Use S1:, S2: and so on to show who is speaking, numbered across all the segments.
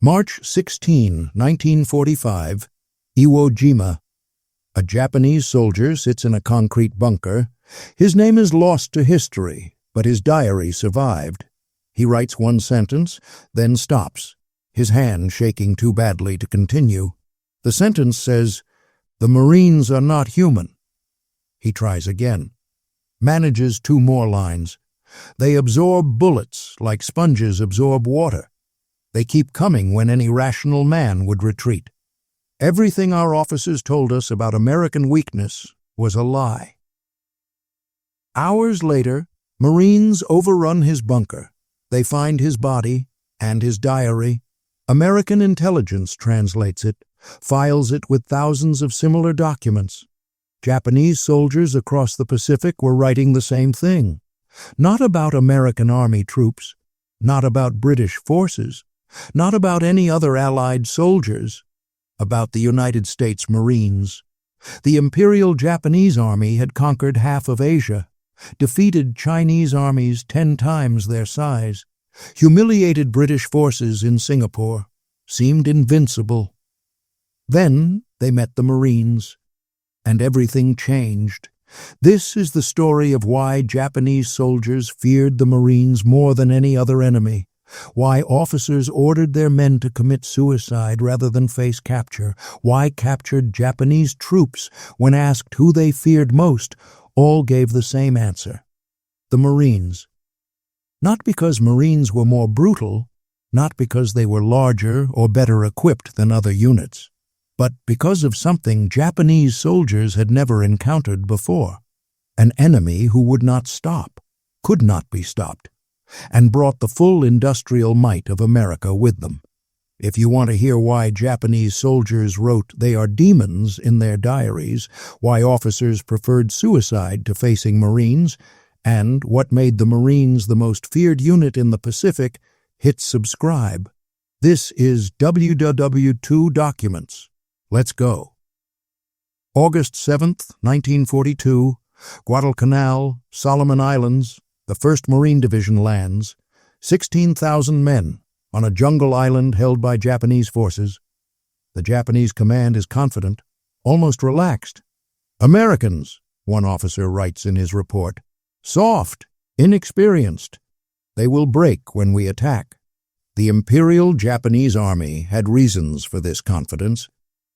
S1: March 16, 1945, Iwo Jima. A Japanese soldier sits in a concrete bunker. His name is lost to history, but his diary survived. He writes one sentence, then stops, his hand shaking too badly to continue. The sentence says, "The Marines are not human." He tries again, manages two more lines. "They absorb bullets like sponges absorb water. They keep coming when any rational man would retreat. Everything our officers told us about American weakness was a lie." Hours later, Marines overrun his bunker. They find his body and his diary. American intelligence translates it, files it with thousands of similar documents. Japanese soldiers across the Pacific were writing the same thing. Not about American Army troops, not about British forces, not about any other Allied soldiers, about the United States Marines. The Imperial Japanese Army had conquered half of Asia, defeated Chinese armies 10 times their size, humiliated British forces in Singapore, seemed invincible. Then they met the Marines, and everything changed. This is the story of why Japanese soldiers feared the Marines more than any other enemy, why officers ordered their men to commit suicide rather than face capture, why captured Japanese troops, when asked who they feared most, all gave the same answer: the Marines. Not because Marines were more brutal, not because they were larger or better equipped than other units, but because of something Japanese soldiers had never encountered before: an enemy who would not stop, could not be stopped, and brought the full industrial might of America with them. If you want to hear why Japanese soldiers wrote "they are demons" in their diaries, why officers preferred suicide to facing Marines, and what made the Marines the most feared unit in the Pacific, hit subscribe. This is WW2 Documents. Let's go. August 7th, 1942, Guadalcanal, Solomon Islands. The 1st Marine Division lands, 16,000 men, on a jungle island held by Japanese forces. The Japanese command is confident, almost relaxed. "Americans," one officer writes in his report, "soft, inexperienced. They will break when we attack." The Imperial Japanese Army had reasons for this confidence.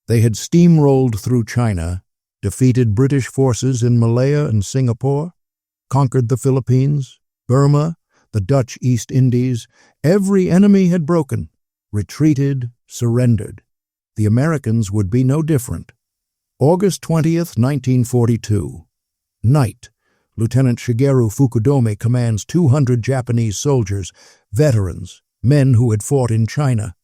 S1: They had steamrolled through China, defeated British forces in Malaya and Singapore, conquered the Philippines, Burma, the Dutch East Indies. Every enemy had broken, retreated, surrendered. The Americans would be no different. August 20th, 1942. Night. Lieutenant Shigeru Fukudome commands 200 Japanese soldiers, veterans, men who had fought in China.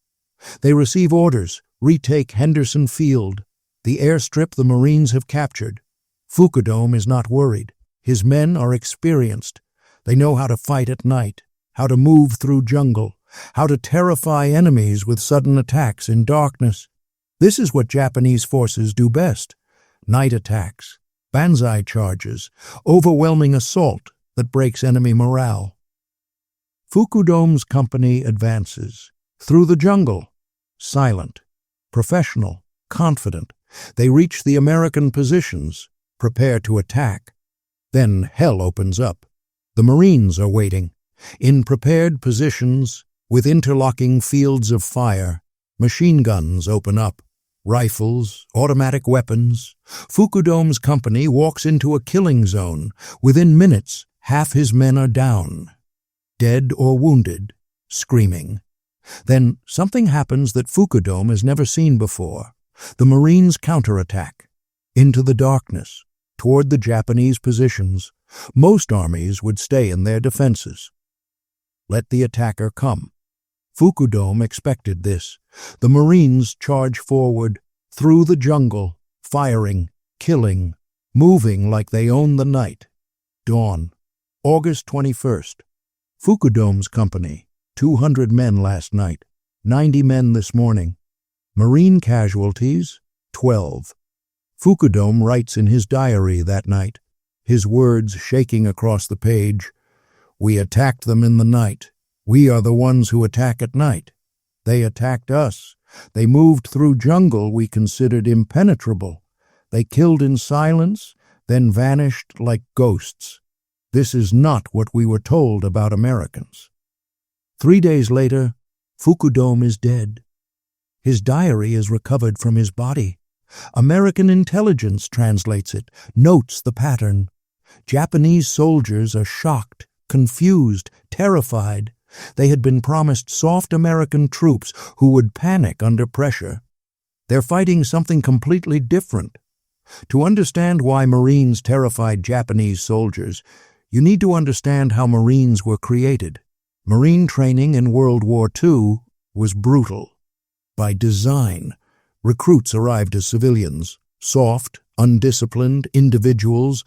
S1: They receive orders: retake Henderson Field, the airstrip the Marines have captured. Fukudome is not worried. His men are experienced. They know how to fight at night, how to move through jungle, how to terrify enemies with sudden attacks in darkness. This is what Japanese forces do best: night attacks, banzai charges, overwhelming assault that breaks enemy morale. Fukudome's company advances through the jungle, silent, professional, confident. They reach the American positions, prepare to attack. Then hell opens up. The Marines are waiting, in prepared positions, with interlocking fields of fire. Machine guns open up, rifles, automatic weapons. Fukudome's company walks into a killing zone. Within minutes, half his men are down, dead or wounded, screaming. Then something happens that Fukudome has never seen before. The Marines counterattack, into the darkness, toward the Japanese positions. Most armies would stay in their defenses. Let the attacker come. Fukudome expected this. The Marines charge forward, through the jungle, firing, killing, moving like they own the night. Dawn. August 21st. Fukudome's company, 200 men last night, 90 men this morning. Marine casualties, 12. Fukudome writes in his diary that night, his words shaking across the page, "We attacked them in the night. We are the ones who attack at night. They attacked us. They moved through jungle we considered impenetrable. They killed in silence, then vanished like ghosts. This is not what we were told about Americans. 3 days later, Fukudome is dead. His diary is recovered from his body. American intelligence translates it, notes the pattern. Japanese soldiers are shocked, confused, terrified. They had been promised soft American troops who would panic under pressure. They're fighting something completely different. To understand why Marines terrified Japanese soldiers, you need to understand how Marines were created. Marine training in World War II was brutal. By design, recruits arrived as civilians, soft, undisciplined individuals.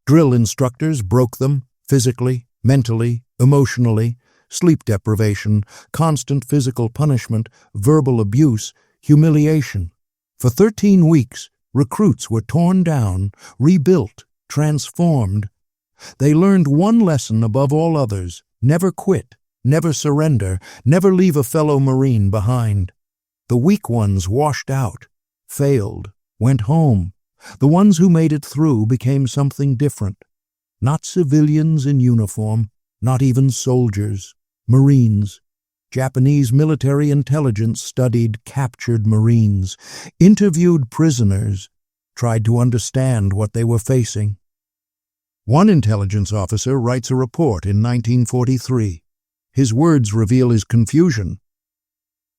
S1: Drill instructors broke them physically, mentally, emotionally. Sleep deprivation, constant physical punishment, verbal abuse, humiliation. For 13 weeks, recruits were torn down, rebuilt, transformed. They learned one lesson above all others: never quit, never surrender, never leave a fellow Marine behind. The weak ones washed out, failed, went home. The ones who made it through became something different. Not civilians in uniform, not even soldiers. Marines. Japanese military intelligence studied captured Marines, interviewed prisoners, tried to understand what they were facing. One intelligence officer writes a report in 1943. His words reveal his confusion.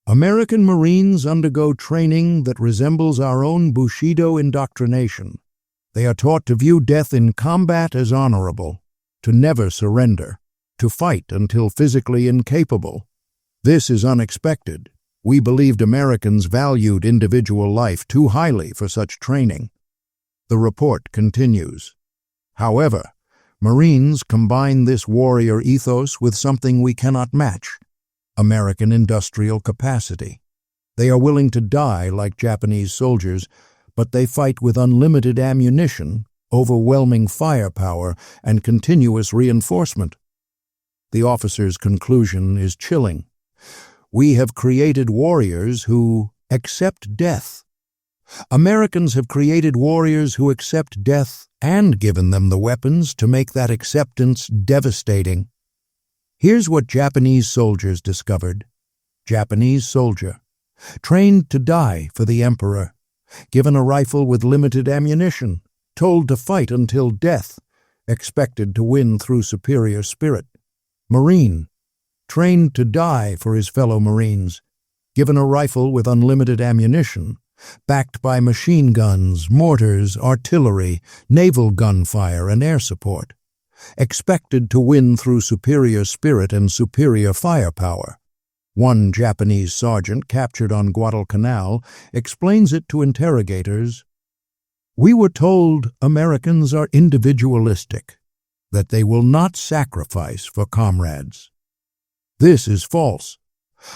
S1: American Marines undergo training that resembles our own Bushido indoctrination. They are taught to view death in combat as honorable, to never surrender, to fight until physically incapable. This is unexpected. We believed Americans valued individual life too highly for such training. The report continues. However, Marines combine this warrior ethos with something we cannot match: American industrial capacity. They are willing to die like Japanese soldiers, but they fight with unlimited ammunition, overwhelming firepower, and continuous reinforcement. The officer's conclusion is chilling. We have created warriors who accept death. Americans have created warriors who accept death and given them the weapons to make that acceptance devastating. Here's what Japanese soldiers discovered. Japanese soldier, trained to die for the emperor, given a rifle with limited ammunition, told to fight until death, expected to win through superior spirit. Marine, trained to die for his fellow Marines, given a rifle with unlimited ammunition, backed by machine guns, mortars, artillery, naval gunfire, and air support, expected to win through superior spirit and superior firepower. One Japanese sergeant captured on Guadalcanal explains it to interrogators. We were told Americans are individualistic, that they will not sacrifice for comrades. This is false.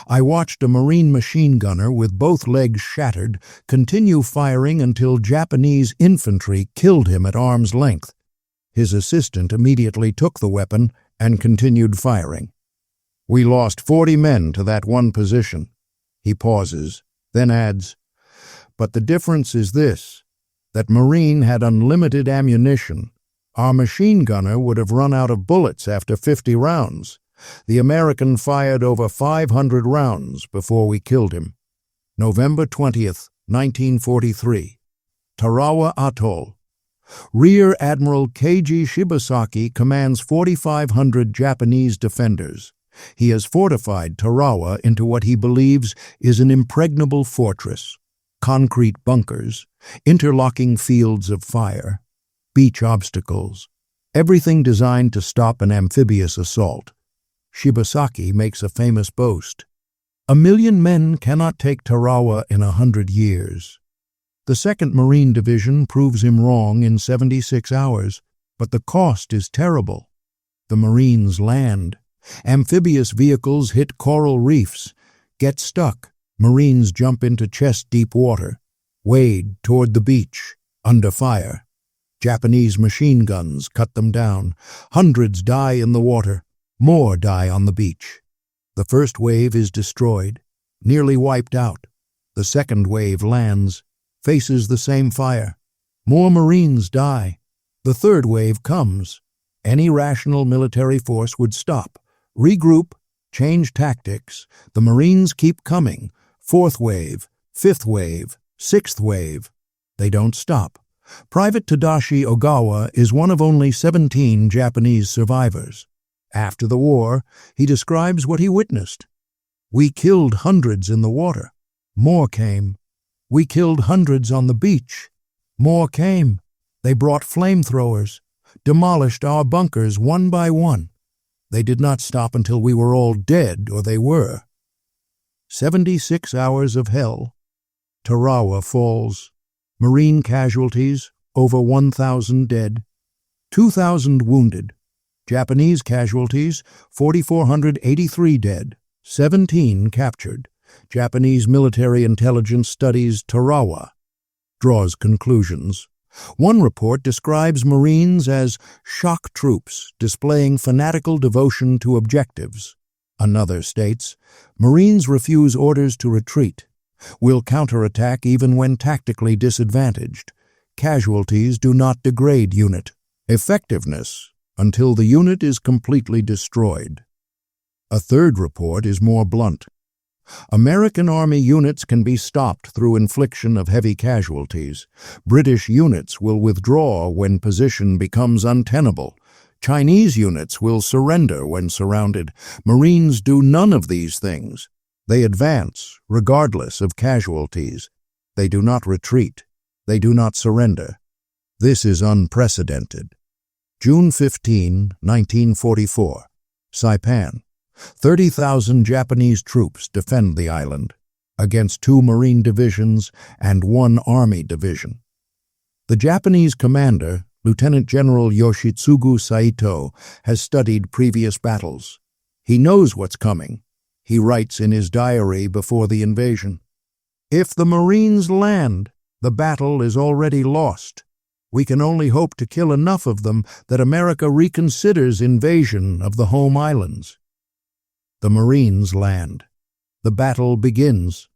S1: I watched a Marine machine gunner with both legs shattered continue firing until Japanese infantry killed him at arm's length. His assistant immediately took the weapon and continued firing. We lost 40 men to that one position. He pauses, then adds, but the difference is this, that Marine had unlimited ammunition. Our machine gunner would have run out of bullets after 50 rounds. The American fired over 500 rounds before we killed him. November 20th, 1943. Tarawa Atoll. Rear Admiral Keiji Shibasaki commands 4,500 Japanese defenders. He has fortified Tarawa into what he believes is an impregnable fortress. Concrete bunkers, interlocking fields of fire, beach obstacles, everything designed to stop an amphibious assault. Shibasaki makes a famous boast. 1,000,000 men cannot take Tarawa in 100 years. The 2nd Marine Division proves him wrong in 76 hours, but the cost is terrible. The Marines land. Amphibious vehicles hit coral reefs, get stuck. Marines jump into chest-deep water, wade toward the beach, under fire. Japanese machine guns cut them down. Hundreds die in the water. More die on the beach. The first wave is destroyed. nearly wiped out. The second wave lands, faces the same fire. More Marines die. The third wave comes. Any rational military force would stop, regroup, change tactics. The Marines keep coming. Fourth wave, fifth wave, sixth wave. They don't stop. Private Tadashi Ogawa is one of only 17 Japanese survivors. After the war, he describes what he witnessed. "We killed hundreds in the water. More came. We killed hundreds on the beach. More came. They brought flamethrowers, demolished our bunkers one by one. They did not stop until we were all dead, or they were." 76 hours of hell. Tarawa falls. Marine casualties, over 1,000 dead. 2,000 wounded. Japanese casualties, 4,483 dead. 17 captured. Japanese military intelligence studies Tarawa. Draws conclusions. One report describes Marines as shock troops displaying fanatical devotion to objectives. Another states, Marines refuse orders to retreat, will counterattack even when tactically disadvantaged. Casualties do not degrade unit. Effectiveness until the unit is completely destroyed. A third report is more blunt. American Army units can be stopped through infliction of heavy casualties. British units will withdraw when position becomes untenable. Chinese units will surrender when surrounded. Marines do none of these things. They advance, regardless of casualties. They do not retreat. They do not surrender. This is unprecedented. June 15, 1944. Saipan. 30,000 Japanese troops defend the island against 2 Marine divisions and 1 Army division. The Japanese commander, Lieutenant General Yoshitsugu Saito, has studied previous battles. He knows what's coming. He writes in his diary before the invasion, "If the Marines land, the battle is already lost. We can only hope to kill enough of them that America reconsiders invasion of the home islands." The Marines land. The battle begins.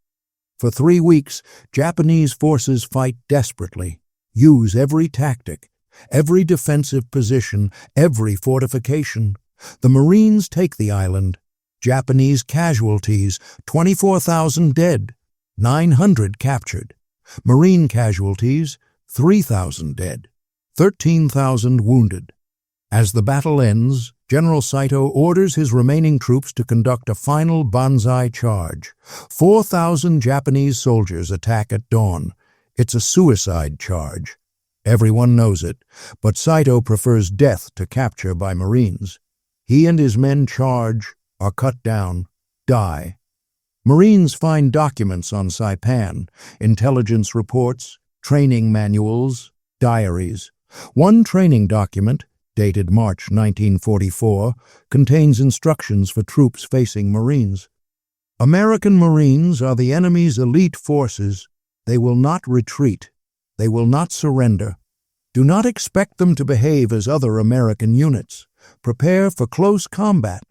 S1: For 3 weeks, Japanese forces fight desperately, use every tactic, every defensive position, every fortification. The Marines take the island. Japanese casualties, 24,000 dead, 900 captured. Marine casualties, 3,000 dead, 13,000 wounded. As the battle ends, General Saito orders his remaining troops to conduct a final banzai charge. 4,000 Japanese soldiers attack at dawn. It's a suicide charge. Everyone knows it, but Saito prefers death to capture by Marines. He and his men charge, are cut down, die. Marines find documents on Saipan, intelligence reports, training manuals, diaries. One training document, dated March 1944, contains instructions for troops facing Marines. American Marines are the enemy's elite forces. They will not retreat. They will not surrender. Do not expect them to behave as other American units. Prepare for close combat.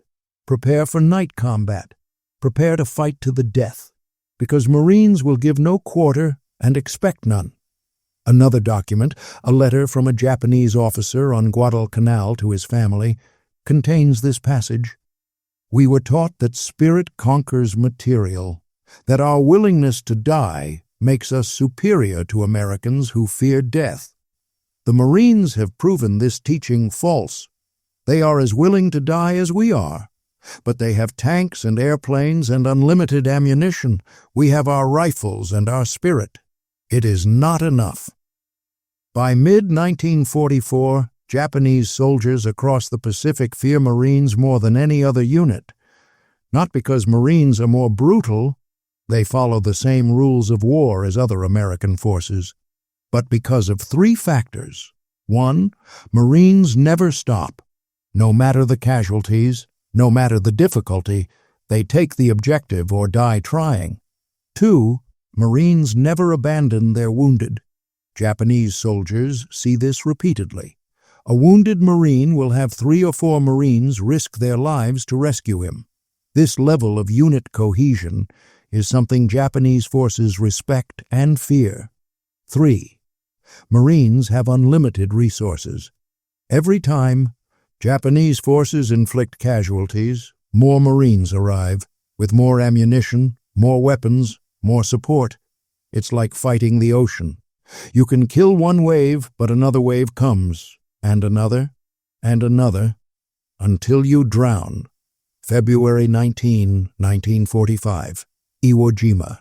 S1: Prepare for night combat. Prepare to fight to the death, because Marines will give no quarter and expect none. Another document, a letter from a Japanese officer on Guadalcanal to his family, contains this passage. "We were taught that spirit conquers material, that our willingness to die makes us superior to Americans who fear death. The Marines have proven this teaching false. They are as willing to die as we are. But they have tanks and airplanes and unlimited ammunition. We have our rifles and our spirit. It is not enough." By mid-1944, Japanese soldiers across the Pacific fear Marines more than any other unit. Not because Marines are more brutal, they follow the same rules of war as other American forces, but because of 3 factors. 1, Marines never stop. No matter the casualties, no matter the difficulty, they take the objective or die trying. 2, Marines never abandon their wounded. Japanese soldiers see this repeatedly. A wounded Marine will have 3 or 4 Marines risk their lives to rescue him. This level of unit cohesion is something Japanese forces respect and fear. 3. Marines have unlimited resources. Every time Japanese forces inflict casualties, more Marines arrive, with more ammunition, more weapons, more support. It's like fighting the ocean. You can kill one wave, but another wave comes, and another, until you drown. February 19, 1945, Iwo Jima.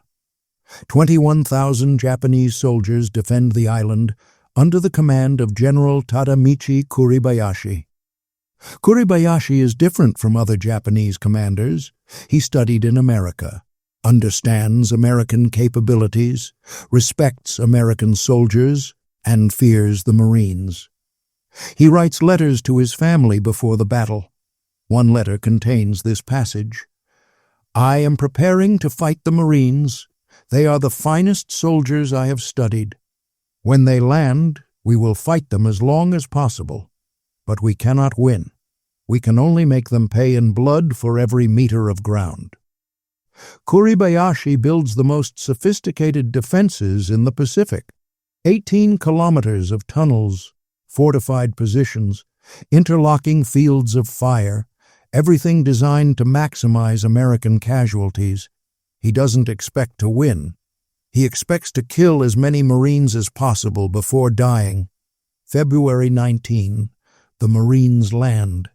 S1: 21,000 Japanese soldiers defend the island under the command of General Tadamichi Kuribayashi. Kuribayashi is different from other Japanese commanders. He studied in America, understands American capabilities, respects American soldiers, and fears the Marines. He writes letters to his family before the battle. One letter contains this passage: "I am preparing to fight the Marines. They are the finest soldiers I have studied. When they land, we will fight them as long as possible. But we cannot win. We can only make them pay in blood for every meter of ground." Kuribayashi builds the most sophisticated defenses in the Pacific. 18 kilometers of tunnels, fortified positions, interlocking fields of fire, everything designed to maximize American casualties. He doesn't expect to win. He expects to kill as many Marines as possible before dying. February 19, the Marines land.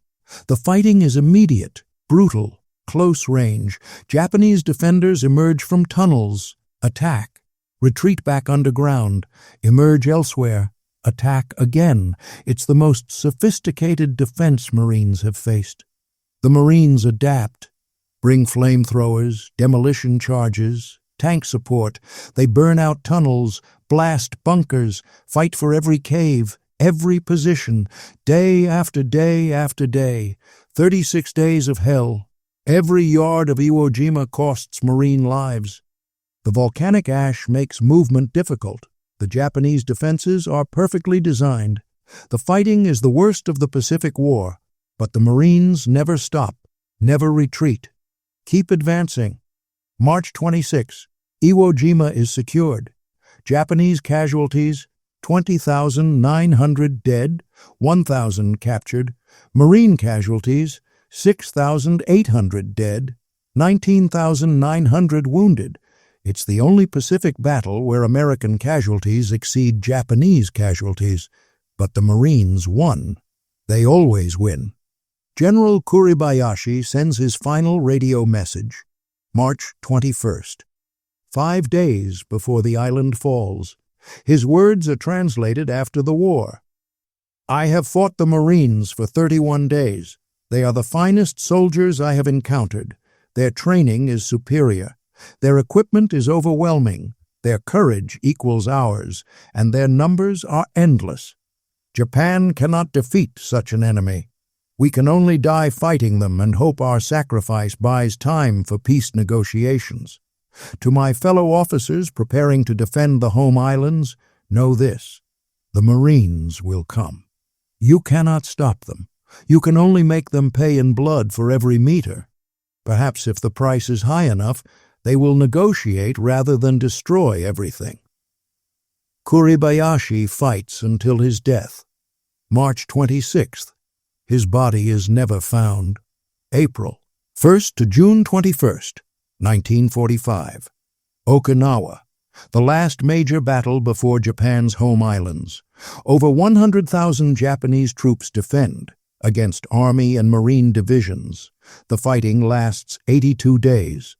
S1: The fighting is immediate, brutal, close range. Japanese defenders emerge from tunnels, attack, retreat back underground, emerge elsewhere, attack again. It's the most sophisticated defense Marines have faced. The Marines adapt, bring flamethrowers, demolition charges, tank support. They burn out tunnels, blast bunkers, fight for every cave, every position, day after day after day. 36 days of hell. Every yard of Iwo Jima costs Marine lives. The volcanic ash makes movement difficult. The Japanese defenses are perfectly designed. The fighting is the worst of the Pacific War, but the Marines never stop, never retreat. Keep advancing. March 26, Iwo Jima is secured. Japanese casualties, 20,900 dead, 1,000 captured. Marine casualties, 6,800 dead, 19,900 wounded. It's the only Pacific battle where American casualties exceed Japanese casualties. But the Marines won. They always win. General Kuribayashi sends his final radio message, March 21st. 5 days before the island falls. His words are translated after the war. "I have fought the Marines for 31 days. They are the finest soldiers I have encountered. Their training is superior. Their equipment is overwhelming. Their courage equals ours, and their numbers are endless. Japan cannot defeat such an enemy. We can only die fighting them and hope our sacrifice buys time for peace negotiations. To my fellow officers preparing to defend the home islands, know this: the Marines will come. You cannot stop them. You can only make them pay in blood for every meter. Perhaps if the price is high enough, they will negotiate rather than destroy everything." Kuribayashi fights until his death. March 26th. His body is never found. April 1st to June 21st, 1945. Okinawa, the last major battle before Japan's home islands. Over 100,000 Japanese troops defend against Army and Marine divisions. The fighting lasts 82 days.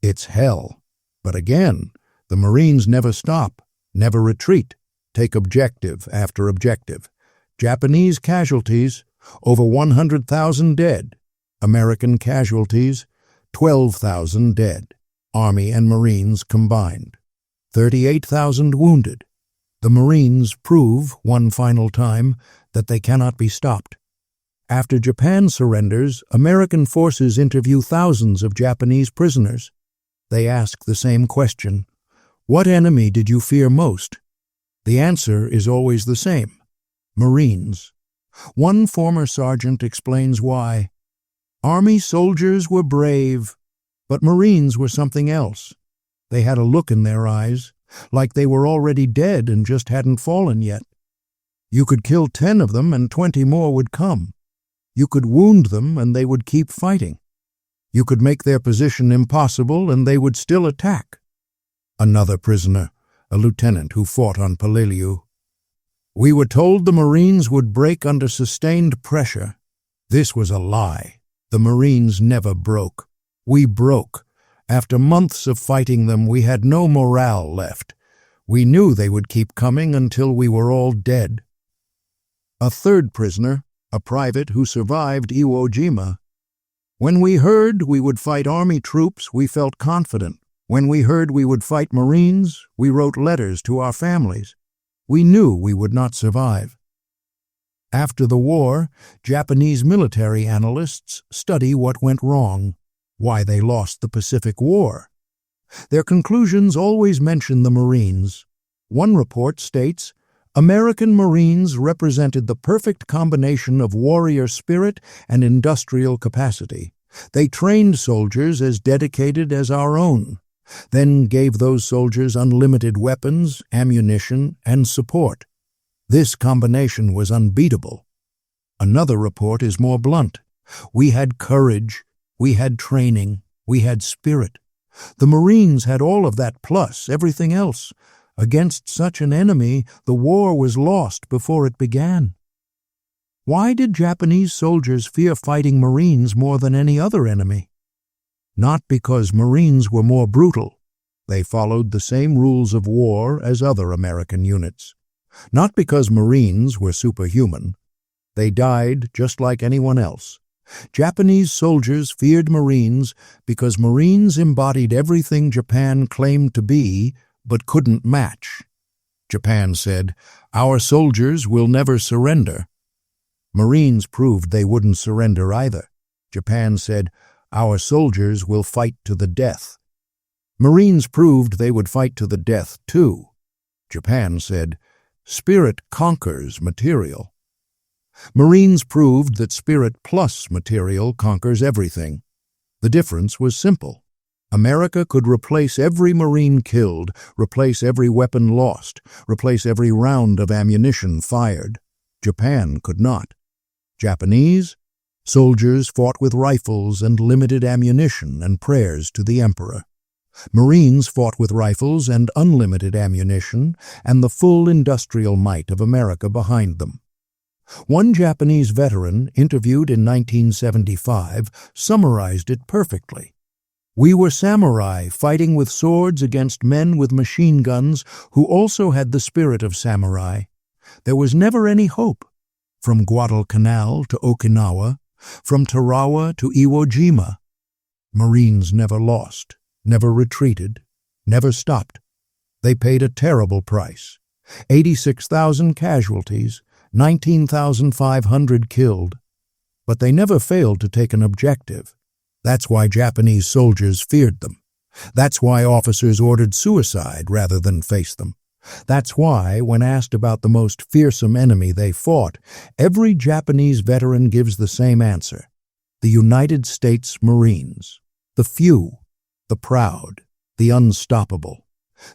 S1: It's hell. But again, the Marines never stop, never retreat, take objective after objective. Japanese casualties, over 100,000 dead. American casualties, 12,000 dead. Army and Marines combined. 38,000 wounded. The Marines prove, one final time, that they cannot be stopped. After Japan surrenders, American forces interview thousands of Japanese prisoners. They ask the same question: what enemy did you fear most? The answer is always the same: Marines. One former sergeant explains why. Army soldiers were brave. But Marines were something else. They had a look in their eyes, like they were already dead and just hadn't fallen yet. You could kill 10 of them and 20 more would come. You could wound them and they would keep fighting. You could make their position impossible and they would still attack. Another prisoner, a lieutenant who fought on Peleliu. We were told the Marines would break under sustained pressure. This was a lie. The Marines never broke. We broke. After months of fighting them, we had no morale left. We knew they would keep coming until we were all dead. A third prisoner, a private who survived Iwo Jima. When we heard we would fight Army troops, we felt confident. When we heard we would fight Marines, we wrote letters to our families. We knew we would not survive. After the war, Japanese military analysts study what went wrong, why they lost the Pacific War. Their conclusions always mention the Marines. One report states, American Marines represented the perfect combination of warrior spirit and industrial capacity. They trained soldiers as dedicated as our own, then gave those soldiers unlimited weapons, ammunition, and support. This combination was unbeatable. Another report is more blunt. We had courage, we had training, we had spirit. The Marines had all of that plus everything else. Against such an enemy, the war was lost before it began. Why did Japanese soldiers fear fighting Marines more than any other enemy? Not because Marines were more brutal. They followed the same rules of war as other American units. Not because Marines were superhuman. They died just like anyone else. Japanese soldiers feared Marines because Marines embodied everything Japan claimed to be but couldn't match. Japan said, "Our soldiers will never surrender." Marines proved they wouldn't surrender either. Japan said, "Our soldiers will fight to the death." Marines proved they would fight to the death too. Japan said, "Spirit conquers material." Marines proved that spirit plus material conquers everything. The difference was simple. America could replace every Marine killed, replace every weapon lost, replace every round of ammunition fired. Japan could not. Japanese soldiers fought with rifles and limited ammunition and prayers to the emperor. Marines fought with rifles and unlimited ammunition and the full industrial might of America behind them. One Japanese veteran, interviewed in 1975, summarized it perfectly. "We were samurai fighting with swords against men with machine guns who also had the spirit of samurai. There was never any hope. From Guadalcanal to Okinawa, from Tarawa to Iwo Jima. Marines never lost, never retreated, never stopped. They paid a terrible price. 86,000 casualties, 19,500 killed. But they never failed to take an objective. That's why Japanese soldiers feared them. That's why officers ordered suicide rather than face them. That's why, when asked about the most fearsome enemy they fought, every Japanese veteran gives the same answer: the United States Marines. The few, the proud, the unstoppable.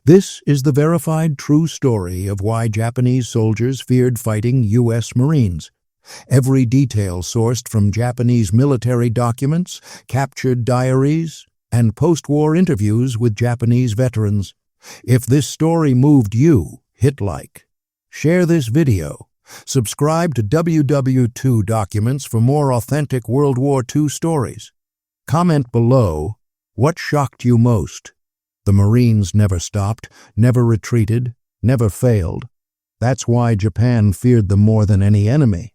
S1: This is the verified true story of why Japanese soldiers feared fighting U.S. Marines. Every detail sourced from Japanese military documents, captured diaries, and post-war interviews with Japanese veterans. If this story moved you, hit like. Share this video. Subscribe to WW2 Documents for more authentic World War II stories. Comment below, what shocked you most? The Marines never stopped, never retreated, never failed. That's why Japan feared them more than any enemy.